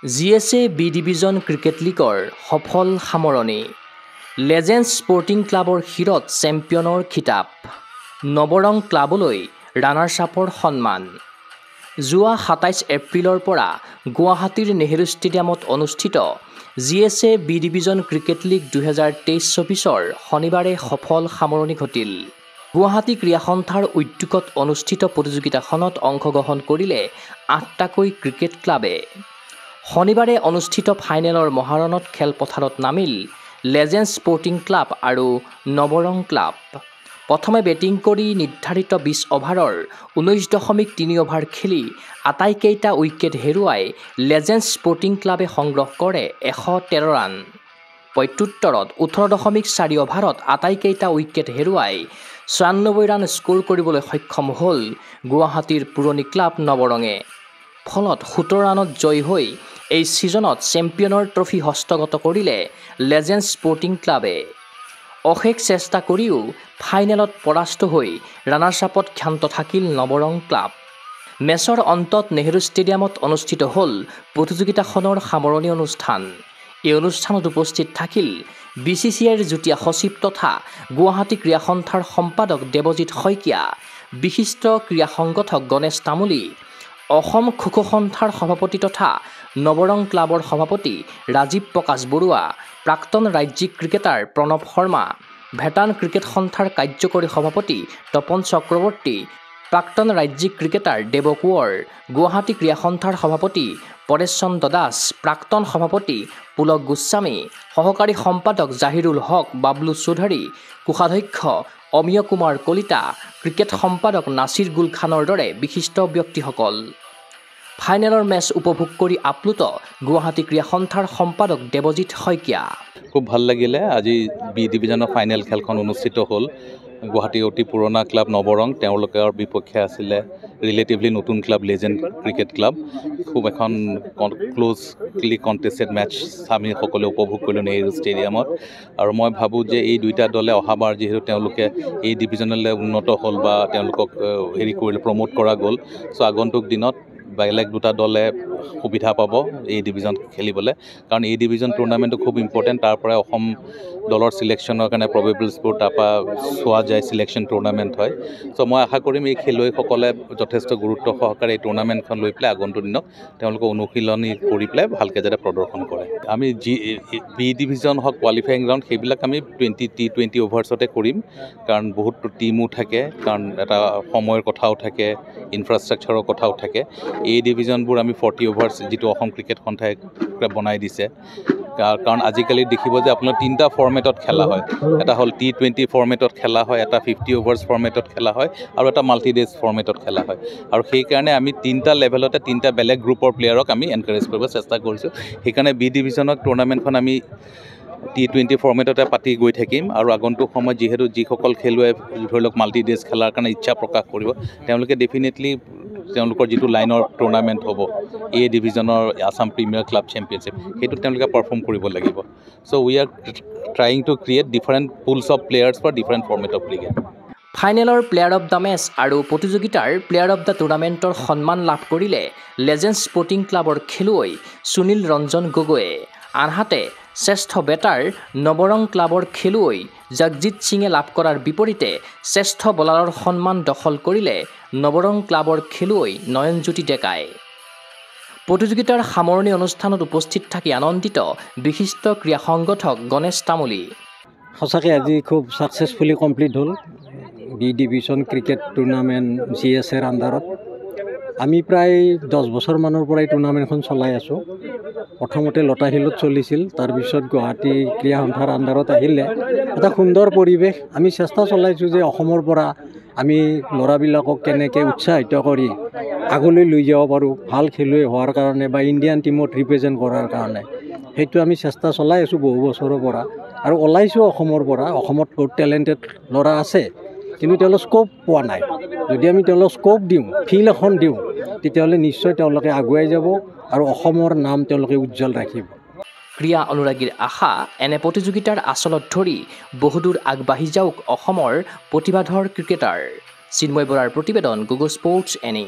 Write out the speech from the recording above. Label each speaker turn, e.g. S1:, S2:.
S1: GSA B division cricket লীগৰ সফল সামৰণি লেজেণ্ডছ স্পৰ্টিং ক্লাবৰ শিৰত চেম্পিয়নৰ খিতাপ নৱৰং ক্লাবলৈ ৰানাৰ্ছ আপৰ সন্মান যোৱা ২৭ এপ্ৰিলৰ পৰা গুৱাহাটীৰ নেহৰু ষ্টেডিয়ামত অনুষ্ঠিত GSA B division cricket league ২০২৩-২৪ শনিবাৰে সফল সামৰণি ঘটিল গুৱাহাটী ক্ৰীড়া সন্থাৰ উদ্যোগত অনুষ্ঠিত প্ৰতিযোগিতাখনত অংশগ্ৰহণ কৰিলে ৮টাকৈ ক্ৰিকেট ক্লাবে শনিবাৰে অনুষ্ঠিত ফাইনেলৰ মহাৰণত খেলপথাৰত নামিল লেজেণ্ডছ স্পৰ্টিং ক্লাব আৰু নৱৰং ক্লাব প্ৰথমে বেটিং কৰি নিৰ্ধাৰিত ২০ অভাৰৰ ১৯.৩ অভাৰ খেলি আটাইকেইটা উইকেট হেৰুৱাই লেজেণ্ডছ স্পৰ্টিং ক্লাবে সংগ্ৰহ কৰে ১১৩ ৰান প্ৰত্যুত্তৰত ১৮.৪ অভাৰত আটাইকেইটা উইকেট হেৰুৱাই ৯৬ ৰান স্ক'ৰ কৰিবলৈ সক্ষম হ'ল গুৱাহাটীৰ পুৰণি ক্লাব নৱৰঙে ফলত ১৭ ৰানত জয়ী হৈ এই ছিজনত চেম্পিয়নৰ ট্ৰফি হস্তগত কৰিলে লেজেণ্ডছ স্পৰ্টিং ক্লাবে অশেষ চেষ্টা কৰিও ফাইনেলত পৰাস্ত হৈ ৰানাৰ্ছ আপত ক্ষান্ত থাকিল নৱৰং ক্লাব মেচৰ অন্তত নেহৰু ষ্টেডিয়ামত অনুষ্ঠিত হ'ল প্ৰতিযোগিতাখনৰ সামৰণি অনুষ্ঠান এই অনুষ্ঠানত উপস্থিত থাকিল BCCIৰ যুটীয়া সচিব তথা গুৱাহাটী ক্ৰীড়া সন্থাৰ সম্পাদক দেৱজিৎ শইকীয়া বিশিষ্ট ক্ৰীড়া সংগঠক গণেশ তামুলী অসম খো-খো সন্থাৰ সভাপতি তথা নৱৰং ক্লাবৰ সভাপতি ৰাজীৱ প্ৰকাশ বৰুৱা প্ৰাক্তন ৰাজ্যিক ক্ৰিকেটাৰ প্ৰণৱ শৰ্মা ভেটাৰান ক্ৰিকেট সন্থাৰ কাৰ্যকৰী সভাপতি তপন চক্ৰৱৰ্তী প্ৰাক্তন ৰাজ্যিক ক্ৰিকেটাৰ দেৱ কোঁৱৰ গুৱাহাটী ক্ৰীড়া সন্থাৰ সভাপতি পৰেশ চন্দ্ৰ দাস প্ৰাক্তন সভাপতি পুলক গোস্বামী সহকাৰী সম্পাদক জাহিৰুল হক বাবলু চৌধুৰী কোষাধ্যক্ষ অমিয় কুমাৰ কলিতা ক্ৰিকেট সম্পাদক নাছিৰ গুল খানৰ দৰে বিশিষ্ট ব্যক্তিসকল ফাইনেলৰ মেচ উপভোগ কৰি আপ্লুত গুৱাহাটী ক্ৰীড়া সন্থাৰ সম্পাদক দেৱজিৎ শইকীয়া
S2: খুব ভাল লাগিলে আজি বি ডিভিজনৰ ফাইনেল খেলখন অনুষ্ঠিত হ'ল গুৱাহাটীৰ অতি পুৰণা ক্লাব নৱৰং তেওঁলোকৰ বিপক্ষে আছিলে ৰিলেটিভলি নতুন ক্লাব লেজেণ্ড ক্ৰিকেট ক্লাব খুব এখন ক্লোজলি কণ্টেষ্টেড মেচ আমি সকলোৱে উপভোগ কৰিলোঁ নেহৰু ষ্টেডিয়ামত আৰু মই ভাবোঁ যে এই দুইটা দলে অহাবাৰ যিহেতু তেওঁলোকে এই ডিভিজনলৈ উন্নত হ'ল বা তেওঁলোকক কৰিলে প্ৰমোট কৰা গ'ল চ' আগন্তুক দিনত বেলেগ দুটা দলে সুবিধা পাব এই ডিভিজন খেলিবলৈ কাৰণ এই ডিভিজন টুৰ্ণামেণ্টটো খুব ইম্পৰ্টেণ্ট তাৰ পৰাই অসম দলৰ চিলেকশ্যনৰ কাৰণে প্ৰবেবল স্পৰ্ট তাৰপৰা চোৱা যায় চিলেকশ্যন টুৰ্ণামেণ্ট হয় চ' মই আশা কৰিম এই খেলুৱৈসকলে যথেষ্ট গুৰুত্ব সহকাৰে এই টুৰ্ণামেণ্টখন লৈ পেলাই আগন্তুক দিনত তেওঁলোকে অনুশীলনী কৰি পেলাই ভালকৈ যাতে প্ৰদৰ্শন কৰে আমি বি ডিভিজন হওক কোৱালিফাইং ৰাউণ্ড সেইবিলাক আমি T20 অভাৰ্ছতে কৰিম কাৰণ বহুত টিমো থাকে কাৰণ এটা সময়ৰ কথাও থাকে ইনফ্ৰাষ্ট্ৰাকচাৰৰ কথাও থাকে এই ডিভিজনবোৰ আমি 40 অভাৰ্ছ যিটো অসম ক্ৰিকেট সন্থাই বনাই দিছে কাৰণ আজিকালি দেখিব যে আপোনাৰ 3টা ফৰ্মেটত খেলা হয় এটা হ'ল T20 ফৰ্মেটত খেলা হয় এটা 50 অভাৰ্ছ ফৰ্মেটত খেলা হয় আৰু এটা মাল্টি-ডেজ ফৰ্মেটত খেলা হয় আৰু সেইকাৰণে আমি 3টা লেভেলতে 3টা বেলেগ গ্ৰুপৰ প্লেয়াৰক আমি এনকাৰেজ কৰিব চেষ্টা কৰিছোঁ সেইকাৰণে বি ডিভিজনৰ টুৰ্ণামেণ্টখন আমি T20 ফৰ্মেটতে পাতি গৈ থাকিম আৰু আগন্তুক সময়ত যিহেতু যিসকল খেলুৱৈ ধৰি লওক মাল্টি-ডেজ খেলাৰ কাৰণে ইচ্ছা প্ৰকাশ কৰিব তেওঁলোকে ডেফিনেটলি তেওঁলোকৰ যিটো লাইনৰ টুৰ্ণামেণ্ট হ'ব এই ডিভিজনৰ আছাম প্ৰিমিয়াৰ ক্লাব চেম্পিয়নশ্বিপ সেইটো তেওঁলোকে পাৰফৰ্ম কৰিব লাগিব so' we are trying to create different pools of players for different format of cricket
S1: ফাইনেলৰ প্লেয়াৰ অৱ দ্য মেচ আৰু প্ৰতিযোগিতাৰ প্লেয়াৰ অৱ দ্য টুৰ্ণামেণ্টৰ সন্মান লাভ কৰিলে লেজেণ্ডছ স্পৰ্টিং ক্লাবৰ খেলুৱৈ সুনীল ৰঞ্জন গগৈয়ে আনহাতে শ্ৰেষ্ঠ বেটাৰ নৱৰং ক্লাবৰ খেলুৱৈ জগজিৎ সিঙে লাভ কৰাৰ বিপৰীতে শ্ৰেষ্ঠ বলাৰৰ সন্মান দখল কৰিলে নৱৰং ক্লাবৰ খেলুৱৈ নয়নজ্যোতি ডেকাই প্ৰতিযোগিতাৰ সামৰণি অনুষ্ঠানত উপস্থিত থাকি আনন্দিত বিশিষ্ট ক্ৰীড়া সংগঠক গণেশ তামুলী
S3: সঁচাকৈ আজি খুব ছাকচেছফুলি কমপ্লিট হ'ল বি ডিভিজন ক্ৰিকেট টুৰ্ণামেণ্ট GSAৰ আণ্ডাৰত আমি প্ৰায় 10 বছৰমানৰ পৰাই টুৰ্ণামেণ্টখন চলাই আছোঁ প্ৰথমতে লতাশিলত চলিছিল তাৰপিছত গুৱাহাটী ক্ৰীড়া সন্থাৰ আণ্ডাৰত আহিলে এটা সুন্দৰ পৰিৱেশ আমি চেষ্টা চলাইছোঁ যে অসমৰ পৰা আমি ল'ৰাবিলাকক কেনেকৈ উৎসাহিত কৰি আগলৈ লৈ যাব পাৰোঁ ভাল খেলুৱৈ হোৱাৰ কাৰণে বা ইণ্ডিয়ান টীমত ৰিপ্ৰেজেণ্ট কৰাৰ কাৰণে সেইটো আমি চেষ্টা চলাই আছোঁ বহু বছৰৰ পৰা আৰু ওলাইছোঁ অসমৰ পৰা অসমত বহুত টেলেণ্টেড ল'ৰা আছে কিন্তু তেওঁলোক স্ক'প পোৱা নাই যদি আমি তেওঁলোকক স্ক'প দিওঁ ফিল্ড এখন দিওঁ তেতিয়াহ'লে নিশ্চয় তেওঁলোকে আগুৱাই যাব আৰু অসমৰ নাম তেওঁলোকে উজ্জ্বল ৰাখিব
S1: ক্ৰীড়া অনুৰাগীৰ আশা এনে প্ৰতিযোগিতাৰ আচলত ধৰি বহুদূৰ আগবাঢ়ি যাওক অসমৰ প্ৰতিভাধৰ ক্ৰিকেটাৰ চিন্ময় বৰাৰ প্ৰতিবেদন গুগল স্পৰ্টছ এনি